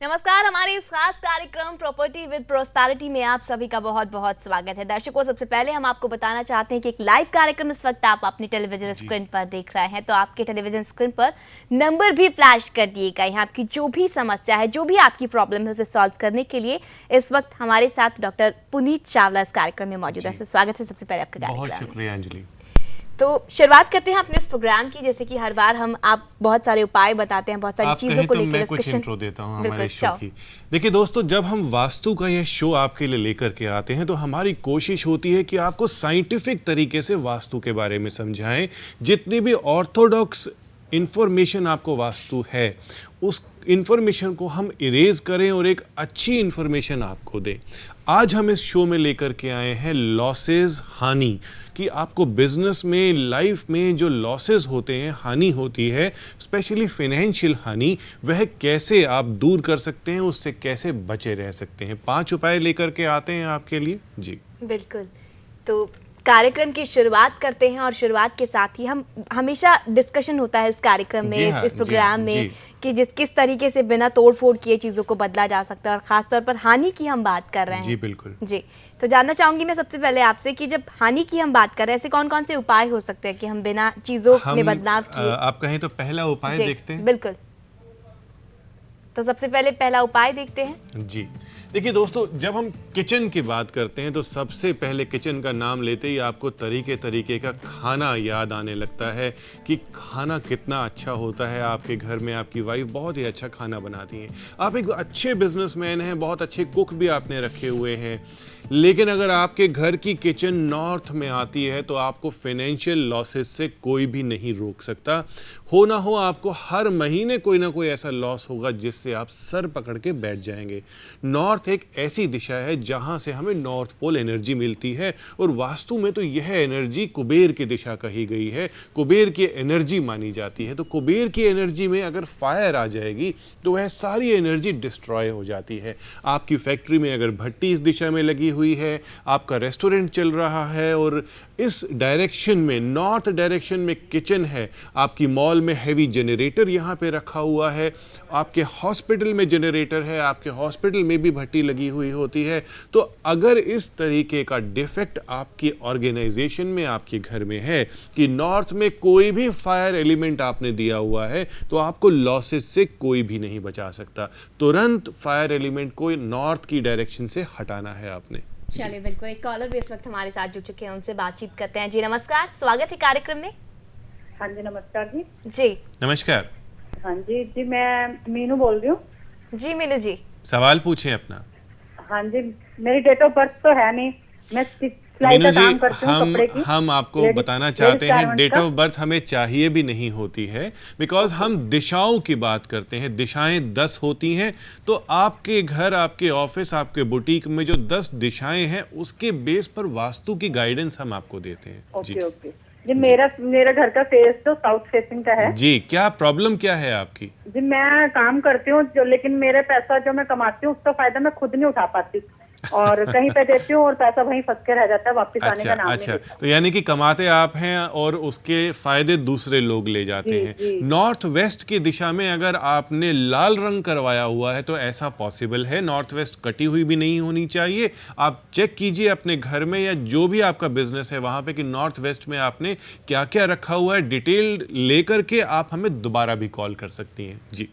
नमस्कार, हमारे इस खास कार्यक्रम प्रॉपर्टी विद प्रोस्पेरिटी में आप सभी का बहुत बहुत स्वागत है। दर्शकों, सबसे पहले हम आपको बताना चाहते हैं कि एक लाइव कार्यक्रम इस वक्त आप अपनी टेलीविजन स्क्रीन पर देख रहे हैं, तो आपके टेलीविजन स्क्रीन पर नंबर भी फ्लैश कर दिए गए हैं। आपकी जो भी समस्या है, जो भी आपकी प्रॉब्लम है, उसे सॉल्व करने के लिए इस वक्त हमारे साथ डॉक्टर पुनीत चावला इस कार्यक्रम में मौजूद है। स्वागत है सबसे पहले आपका कार्यक्रम। बहुत शुक्रिया अंजलि। तो शुरुआत करते हैं अपने इस प्रोग्राम की। जैसे कि हर बार आप बहुत सारे उपाय बताते हैं, बहुत सारी चीजों को लेकर मैं कुछ इंट्रो देता हूं हमारे शो की। देखिए दोस्तों, जब हम वास्तु का यह शो आपके लिए लेकर के आते हैं तो हमारी कोशिश होती है कि आपको साइंटिफिक तरीके से वास्तु के बारे में समझाएं। जितनी भी ऑर्थोडॉक्स इंफॉर्मेशन आपको वास्तु है, उस इंफॉर्मेशन को हम इरेज करें और एक अच्छी इंफॉर्मेशन आपको दें। आज हम इस शो में लेकर के आए हैं लॉसेस, हानि, कि आपको बिजनेस में, लाइफ में जो लॉसेस होते हैं, हानि होती है, स्पेशली फाइनेंशियल हानि, वह कैसे आप दूर कर सकते हैं, उससे कैसे बचे रह सकते हैं। 5 उपाय लेकर के आते हैं आपके लिए। जी बिल्कुल। तो कार्यक्रम की शुरुआत करते हैं और शुरुआत के साथ ही हम हमेशा डिस्कशन होता है इस कार्यक्रम में, इस प्रोग्राम में, कि किस तरीके से बिना तोड़-फोड़ किए चीज़ों को बदला जा सकता है, और ख़ास तौर पर हानि की हम बात कर रहे हैं। जी बिल्कुल। जी, तो जानना चाहूंगी मैं सबसे पहले आपसे कि जब हानि की हम बात कर रहे हैं, ऐसे कौन कौन से उपाय हो सकते हैं कि हम बिना चीज़ों में बदलाव किए। आप कहें तो पहला उपाय देखते हैं। बिल्कुल, तो सबसे पहले पहला उपाय देखते हैं। जी देखिए दोस्तों, जब हम किचन की बात करते हैं तो सबसे पहले किचन का नाम लेते ही आपको तरीके तरीके का खाना याद आने लगता है कि खाना कितना अच्छा होता है। आपके घर में आपकी वाइफ बहुत ही अच्छा खाना बनाती हैं, आप एक अच्छे बिजनेसमैन हैं, बहुत अच्छे कुक भी आपने रखे हुए हैं, लेकिन अगर आपके घर की किचन नॉर्थ में आती है तो आपको फाइनेंशियल लॉसेस से कोई भी नहीं रोक सकता। हो ना हो आपको हर महीने कोई ना कोई ऐसा लॉस होगा जिससे आप सर पकड़ के बैठ जाएंगे। नॉर्थ एक ऐसी दिशा है जहां से हमें नॉर्थ पोल एनर्जी मिलती है, और वास्तु में तो यह एनर्जी कुबेर की दिशा कही गई है, कुबेर की एनर्जी मानी जाती है। तो कुबेर की एनर्जी में अगर फायर आ जाएगी तो वह सारी एनर्जी डिस्ट्रॉय हो जाती है। आपकी फैक्ट्री में अगर भट्टी इस दिशा में लगी हुई है, आपका रेस्टोरेंट चल रहा है और इस डायरेक्शन में, नॉर्थ डायरेक्शन में किचन है, आपकी मॉल में हैवी जनरेटर यहाँ पे रखा हुआ है, आपके हॉस्पिटल में जनरेटर है, आपके हॉस्पिटल में भी भट्टी लगी हुई होती है, तो अगर इस तरीके का डिफेक्ट आपकी ऑर्गेनाइजेशन में, आपके घर में है कि नॉर्थ में कोई भी फायर एलिमेंट आपने दिया हुआ है, तो आपको लॉसेस से कोई भी नहीं बचा सकता। तुरंत फायर एलिमेंट को नॉर्थ की डायरेक्शन से हटाना है आपने। चलिए बिल्कुल, एक कॉलर भी इस वक्त हमारे साथ जुड़ चुके हैं, उनसे बातचीत करते हैं। जी नमस्कार, स्वागत है कार्यक्रम में। हाँ जी नमस्कार जी। जी नमस्कार। हाँ जी मैं मीनू बोल रही हूँ। जी मीनू जी, सवाल पूछें अपना। हाँ जी, मेरी डेट ऑफ बर्थ तो है नहीं, मैं सिलाई का काम करती हूँ, कपड़े की। हम आपको बताना चाहते हैं, डेट ऑफ बर्थ हमें चाहिए भी नहीं होती है, बिकॉज हम दिशाओं की बात करते हैं। दिशाएं 10 होती हैं, तो आपके घर, आपके ऑफिस, आपके बुटीक में जो 10 दिशाएं हैं, उसके बेस पर वास्तु की गाइडेंस हम आपको देते हैं। ओके ओके जी। मेरा घर का फेस तो साउथ फेसिंग का है जी। क्या प्रॉब्लम क्या है आपकी? जी, मैं काम करती हूँ जो, लेकिन मेरे पैसा जो मैं कमाती हूँ उसका फायदा मैं खुद नहीं उठा पाती, और कहीं पे देती हूँ और पैसा वहीं फंस के रह जाता है, वापस आने का नाम नहीं लेता। तो यानी कि कमाते आप हैं और उसके फायदे दूसरे लोग ले जाते हैं। नॉर्थ वेस्ट की दिशा में अगर आपने लाल रंग करवाया हुआ है तो ऐसा पॉसिबल है, नॉर्थ वेस्ट कटी हुई भी नहीं होनी चाहिए। आप चेक कीजिए अपने घर में या जो भी आपका बिजनेस है वहां पे कि नॉर्थ वेस्ट में आपने क्या क्या रखा हुआ है। डिटेल लेकर के आप हमें दोबारा भी कॉल कर सकती हैं। जी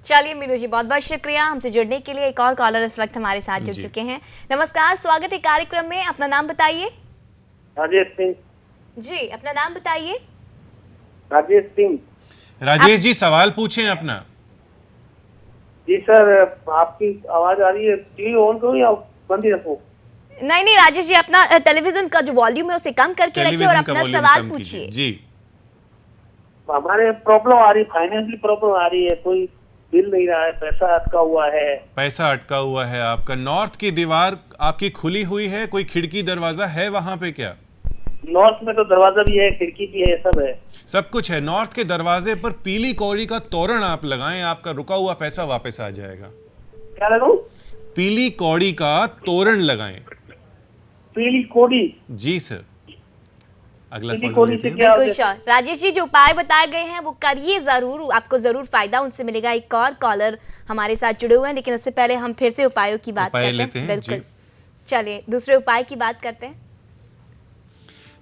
चलिए मीनू जी, बहुत बहुत शुक्रिया हमसे जुड़ने के लिए। एक और कॉलर इस वक्त हमारे साथ जुड़ चुके हैं। नमस्कार, स्वागत है कार्यक्रम में, अपना नाम बताइए। राजेश सिंह। जी अपना नाम बताइए। राजेश सिंह। राजेश जी, सवाल पूछें अपना। जी सर, आपकी आवाज आ रही है, टीवी ऑन करूं या बंद ही रखूं? नहीं राजेश जी, अपना टेलीविजन का जो वॉल्यूम है उसे कम करके रखिए और अपना सवाल पूछिए। जी हमारे प्रॉब्लम आ रही, फाइनेंशियल प्रॉब्लम आ रही है, कोई बिल नहीं रहा है, पैसा अटका हुआ है। पैसा अटका हुआ है आपका। नॉर्थ की दीवार आपकी खुली हुई है, कोई खिड़की दरवाजा है वहां पे क्या? नॉर्थ में तो दरवाजा भी है, खिड़की भी है, सब है, सब कुछ है। नॉर्थ के दरवाजे पर पीली कौड़ी का तोरण आप लगाएं, आपका रुका हुआ पैसा वापस आ जाएगा। क्या लगाऊं? पीली कौड़ी का तोरण लगाएं। पीली कौड़ी? जी सर। अगला दीदी कॉल खोली लेते से हैं। क्या बिल्कुल श्योर। राजेश जी, जो उपाय बताए गए हैं वो करिए जरूर, आपको जरूर फायदा उनसे मिलेगा। एक और कॉलर हमारे साथ जुड़े हुए हैं, लेकिन उससे पहले हम फिर से उपायों की बात उपाय करते लेते हैं। हैं, बिल्कुल, जी। चलिए दूसरे उपाय की बात करते हैं।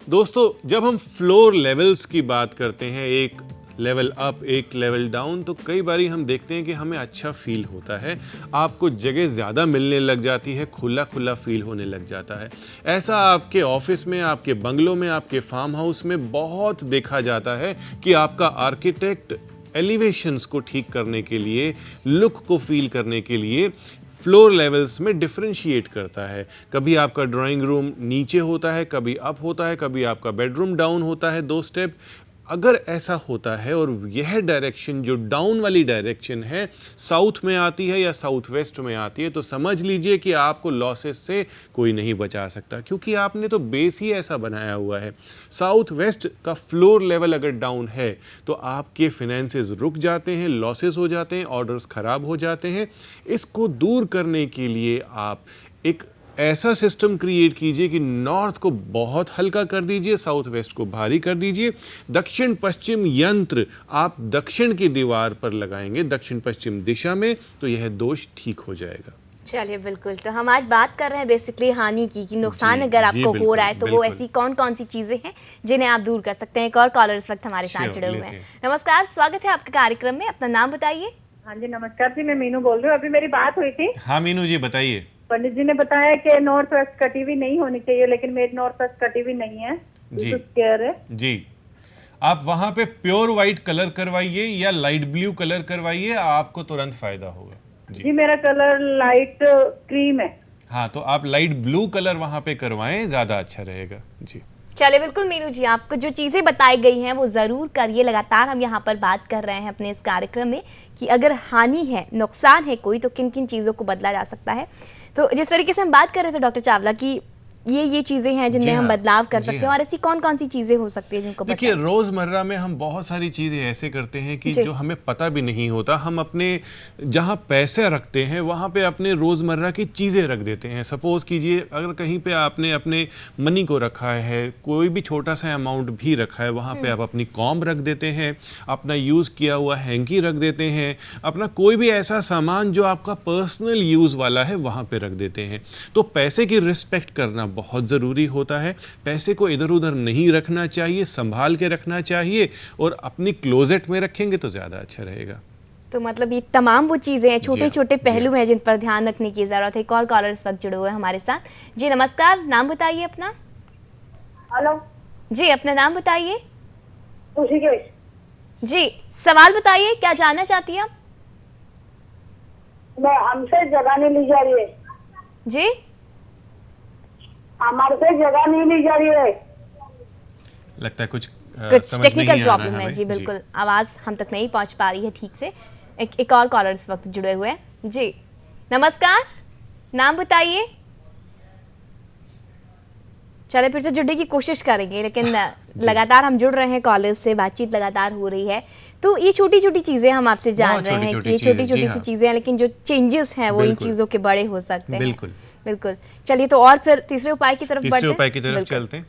दोस्तों, जब हम फ्लोर लेवल्स की बात करते हैं, एक लेवल अप एक लेवल डाउन, तो कई बारी हम देखते हैं कि हमें अच्छा फील होता है, आपको जगह ज़्यादा मिलने लग जाती है, खुला खुला फील होने लग जाता है। ऐसा आपके ऑफिस में, आपके बंगलों में, आपके फार्म हाउस में बहुत देखा जाता है कि आपका आर्किटेक्ट एलिवेशंस को ठीक करने के लिए, लुक को फील करने के लिए फ्लोर लेवल्स में डिफरेंशिएट करता है। कभी आपका ड्राइंग रूम नीचे होता है, कभी अप होता है, कभी आपका बेडरूम डाउन होता है 2 स्टेप। अगर ऐसा होता है और यह डायरेक्शन जो डाउन वाली डायरेक्शन है साउथ में आती है या साउथ वेस्ट में आती है, तो समझ लीजिए कि आपको लॉसेस से कोई नहीं बचा सकता, क्योंकि आपने तो बेस ही ऐसा बनाया हुआ है। साउथ वेस्ट का फ्लोर लेवल अगर डाउन है तो आपके फिनेंसेस रुक जाते हैं, लॉसेस हो जाते हैं, ऑर्डर्स खराब हो जाते हैं। इसको दूर करने के लिए आप एक ऐसा सिस्टम क्रिएट कीजिए कि नॉर्थ को बहुत हल्का कर दीजिए, साउथ वेस्ट को भारी कर दीजिए। दक्षिण पश्चिम यंत्र आप दक्षिण की दीवार पर लगाएंगे, दक्षिण पश्चिम दिशा में, तो यह दोष ठीक हो जाएगा। चलिए बिल्कुल, तो हम आज बात कर रहे हैं बेसिकली हानि की, कि नुकसान जी, अगर जी, आपको हो बिल्कुल, रहा है तो वो बिल्कुल। ऐसी कौन कौन सी चीजें हैं जिन्हें आप दूर कर सकते हैं। एक और कॉलर इस वक्त हमारे साथ Sure, जुड़े हुए लेते हैं। हैं। नमस्कार, स्वागत है आपके कार्यक्रम में, अपना नाम बताइए। हाँ जी नमस्कार जी, मैं मीनू बोल रही हूँ। अभी मेरी बात हुई थी, हाँ मीनू जी बताइए। पंडित जी ने बताया कि नॉर्थ वेस्ट कटी हुई नहीं होनी चाहिए, लेकिन मेरी नॉर्थ वेस्ट कटी हुई नहीं है, जी। तो स्केयर है। जी, आप वहां पे प्योर वाइट कलर करवाइए या लाइट ब्लू कलर करवाइए, आपको तुरंत फायदा होगा। जी जी, मेरा कलर लाइट क्रीम है। हाँ, तो आप लाइट ब्लू कलर वहां पे करवाएं, ज्यादा अच्छा रहेगा। जी, चलिए बिल्कुल मीनू जी, आपको जो चीज़ें बताई गई हैं वो ज़रूर करिए। लगातार हम यहाँ पर बात कर रहे हैं अपने इस कार्यक्रम में कि अगर हानि है, नुकसान है कोई, तो किन किन चीज़ों को बदला जा सकता है। तो जिस तरीके से हम बात कर रहे थे डॉक्टर चावला की, ये चीज़ें हैं जिनमें जी हम हाँ, बदलाव कर जी सकते हैं, हाँ। और ऐसी कौन कौन सी चीज़ें हो सकती है जिनको देखिए, बदला। रोजमर्रा में हम बहुत सारी चीजें ऐसे करते हैं कि जी। जो हमें पता भी नहीं होता। हम अपने जहाँ पैसे रखते हैं वहाँ पे अपने रोजमर्रा की चीजें रख देते हैं। सपोज कीजिए, अगर कहीं पे आपने अपने मनी को रखा है, कोई भी छोटा सा अमाउंट भी रखा है, वहाँ पे आप अपनी कॉम रख देते हैं, अपना यूज किया हुआ हैंकी रख देते हैं, अपना कोई भी ऐसा सामान जो आपका पर्सनल यूज वाला है वहाँ पे रख देते हैं। तो पैसे की रिस्पेक्ट करना बहुत जरूरी होता है। पैसे को इधर उधर नहीं रखना चाहिए, संभाल के रखना चाहिए, और अपनी क्लोजेट में रखेंगे तो ज्यादा अच्छा रहेगा। तो मतलब ये तमाम वो चीज़ें हैं, छोटे छोटे जी पहलू हैं जिन पर ध्यान रखने की ज़रूरत है। एक और कॉलर इस वक्त जुड़े हुए हैं हमारे साथ। जी नमस्कार, नाम बताइए अपना। हेलो जी, अपना नाम बताइए। ऋषिकेश। जी, सवाल बताइए, क्या जानना चाहती हैं आप? मैं हमसे जगह नहीं ली जा रही है, जी, हमारे से जगह नहीं ली जा रही है। लगता है कुछ कुछ समझ टेक्निकल नहीं आ रहा प्रॉब्लम है। हमें। जी बिल्कुल, आवाज़ हम तक नहीं पहुंच पा रही है ठीक से। एक और कॉलर इस वक्त जुड़े हुए हैं। जी नमस्कार, नाम बताइए। चले फिर से जुड़ने की कोशिश करेंगे, लेकिन लगातार हम जुड़ रहे हैं कॉलर्स से, बातचीत लगातार हो रही है। तो ये छोटी छोटी चीजें हम आपसे जान बहुत रहे हैं छोटी-छोटी कि ये छोटी चीज़ें, छोटी जी सी हाँ। चीजें हैं, लेकिन जो चेंजेस हैं वो इन बिल्कुल। चीजों के बड़े हो सकते हैं। बिल्कुल। बिल्कुल। चलिए तो और फिर तीसरे उपाय की तरफ बढ़ते तीसरे हैं। उपाय की तरफ बिल्कुल। चलते हैं।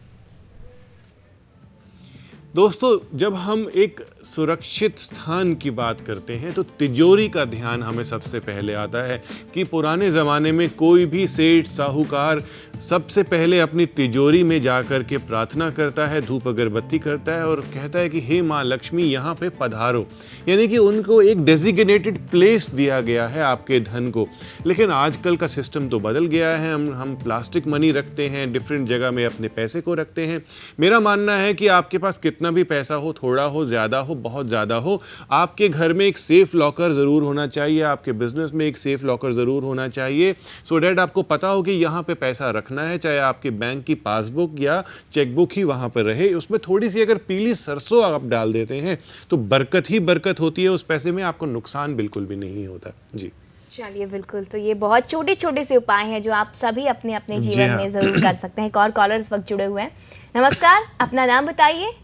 दोस्तों, जब हम एक सुरक्षित स्थान की बात करते हैं तो तिजोरी का ध्यान हमें सबसे पहले आता है कि पुराने ज़माने में कोई भी सेठ साहूकार सबसे पहले अपनी तिजोरी में जाकर के प्रार्थना करता है, धूप अगरबत्ती करता है और कहता है कि हे माँ लक्ष्मी यहाँ पे पधारो, यानी कि उनको एक डेजिग्नेटेड प्लेस दिया गया है आपके धन को। लेकिन आजकल का सिस्टम तो बदल गया है, हम प्लास्टिक मनी रखते हैं, डिफरेंट जगह में अपने पैसे को रखते हैं। मेरा मानना है कि आपके पास कितना भी पैसा हो, थोड़ा हो, ज़्यादा हो, बहुत ज़्यादा हो, आपके घर में एक सेफ लॉकर ज़रूर होना चाहिए, आपके बिजनेस में एक सेफ लॉकर ज़रूर होना चाहिए, सो डैट आपको पता हो कि यहाँ पे पैसा रखना है, चाहे आपके बैंक की पासबुक या चेकबुक ही वहाँ पर रहे। उसमें थोड़ी सी अगर पीली सरसों आप डाल देते हैं तो बरकत ही बरकत होती है, उस पैसे में आपको नुकसान बिल्कुल भी नहीं होता। जी चलिए बिल्कुल, तो ये बहुत छोटे छोटे से उपाय हैं जो आप सभी अपने अपने जी जीवन हाँ। में जरूर कर सकते हैं। एक और कॉलर इस वक्त जुड़े हुए हैं। नमस्कार, अपना नाम बताइए।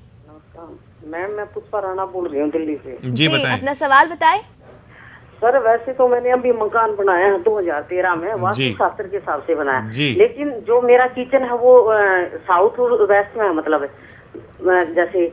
मैम मैं पुष्पा राणा बोल रही हूँ दिल्ली से। जी बताएं। अपना सवाल बताएं। सर वैसे तो मैंने अभी मकान बनाया है 2013 में, वास्तु जी। शास्त्र के हिसाब से बनाया, जी। लेकिन जो मेरा किचन है वो साउथ और वेस्ट में है, मतलब है। जैसे,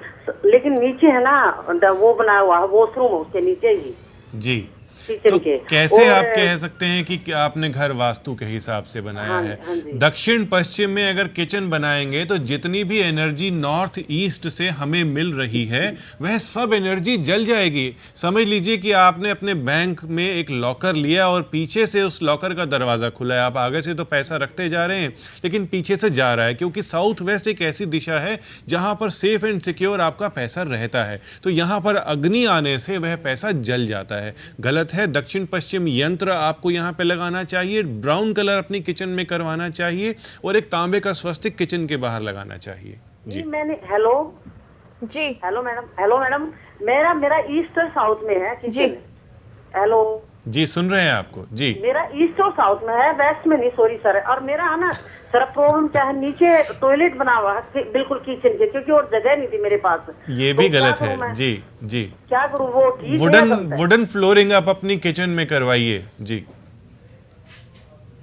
लेकिन नीचे है ना वो बनाया हुआ है वॉशरूम, उसके नीचे ही जी। किचन तो के। कैसे और आप कह सकते हैं कि क्या आपने घर वास्तु के हिसाब से बनाया हाँ, है? हाँ जी। दक्षिण पश्चिम में अगर किचन बनाएंगे तो जितनी भी एनर्जी नॉर्थ ईस्ट से हमें मिल रही है वह सब एनर्जी जल जाएगी। समझ लीजिए कि आपने अपने बैंक में एक लॉकर लिया और पीछे से उस लॉकर का दरवाज़ा खुला है। आप आगे से तो पैसा रखते जा रहे हैं लेकिन पीछे से जा रहा है, क्योंकि साउथ वेस्ट एक ऐसी दिशा है जहाँ पर सेफ एंड सिक्योर आपका पैसा रहता है। तो यहाँ पर अग्नि आने से वह पैसा जल जाता है। गलत है। दक्षिण पश्चिम यंत्र आपको यहाँ पे लगाना चाहिए, ब्राउन कलर अपनी किचन में करवाना चाहिए और एक तांबे का स्वस्तिक किचन के बाहर लगाना चाहिए। जी मैंने हेलो जी हेलो मैडम मेरा ईस्ट और साउथ में है जी। किचन। हेलो जी सुन रहे हैं आपको जी। मेरा ईस्ट और साउथ में है, वेस्ट में नहीं, सॉरी सर। और मेरा है ना सर प्रॉब्लम क्या है, नीचे टॉयलेट बना हुआ है बिल्कुल किचन के, क्योंकि और जगह नहीं थी मेरे पास। ये भी तो क्या गलत करूं है मैं? जी जी। क्या करूं, वो ठीक है या गलत है? वुडन फ्लोरिंग आप अपनी किचन में करवाइए जी।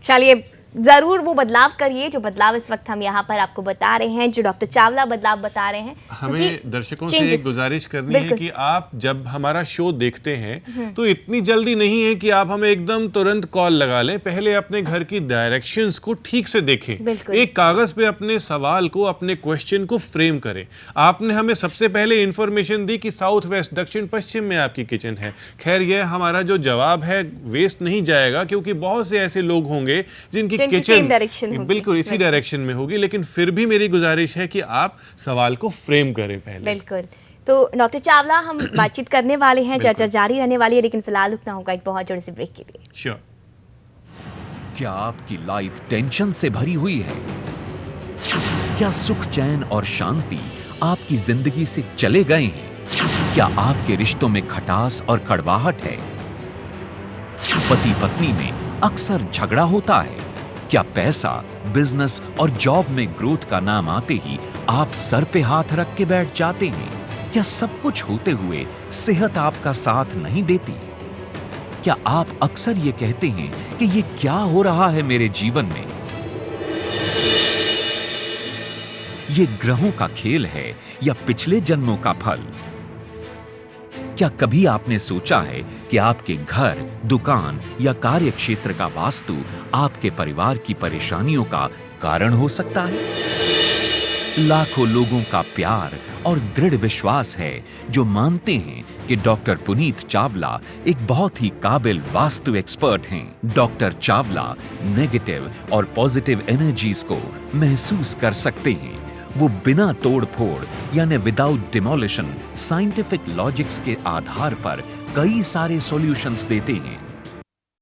चलिए जरूर वो बदलाव करिए जो बदलाव इस वक्त हम यहाँ पर आपको बता रहे हैं, जो डॉक्टर चावला बदलाव बता रहे हैं। हमें क्योंकि दर्शकों से changes- एक गुजारिश करनी है बिल्कुल। कि आप जब हमारा शो देखते हैं तो इतनी जल्दी नहीं है कि आप हमें एकदम तुरंत कॉल लगा लें। पहले अपने घर की डायरेक्शंस को ठीक से देखें। बिल्कुल। एक कागज पे अपने सवाल को, अपने क्वेश्चन को फ्रेम करें। आपने हमें सबसे पहले इंफॉर्मेशन दी कि साउथ वेस्ट दक्षिण पश्चिम में आपकी किचन है। खैर यह हमारा जो जवाब है वेस्ट नहीं जाएगा, क्योंकि बहुत से ऐसे लोग होंगे जिनकी same किचन direction होगी। बिल्कुल इसी डायरेक्शन में होगी। लेकिन फिर भी मेरी गुजारिश है कि आप सवाल को फ्रेम करें पहले। बिल्कुल। तो डॉक्टर चावला हम बातचीत करने वाले हैं, चर्चा जारी रहने वाली है, लेकिन फिलहाल रुकना होगा एक बहुत जोर से ब्रेक के लिए। श्योर। क्या आपकी लाइफ टेंशन से भरी हुई है? क्या सुख चैन और शांति आपकी जिंदगी से चले गए हैं? क्या आपके रिश्तों में खटास और कड़वाहट है? पति पत्नी में अक्सर झगड़ा होता है? क्या पैसा, बिजनेस और जॉब में ग्रोथ का नाम आते ही आप सर पे हाथ रख के बैठ जाते हैं? क्या सब कुछ होते हुए सेहत आपका साथ नहीं देती? क्या आप अक्सर ये कहते हैं कि ये क्या हो रहा है मेरे जीवन में? ये ग्रहों का खेल है या पिछले जन्मों का फल? क्या कभी आपने सोचा है कि आपके घर, दुकान या कार्य क्षेत्र का वास्तु आपके परिवार की परेशानियों का कारण हो सकता है? लाखों लोगों का प्यार और दृढ़ विश्वास है जो मानते हैं कि डॉक्टर पुनीत चावला एक बहुत ही काबिल वास्तु एक्सपर्ट हैं। डॉक्टर चावला नेगेटिव और पॉजिटिव एनर्जीज को महसूस कर सकते हैं। वो बिना तोड़ फोड़ यानी विदाउट डिमोलिशन साइंटिफिक लॉजिक्स के आधार पर कई सारे सॉल्यूशंस देते हैं।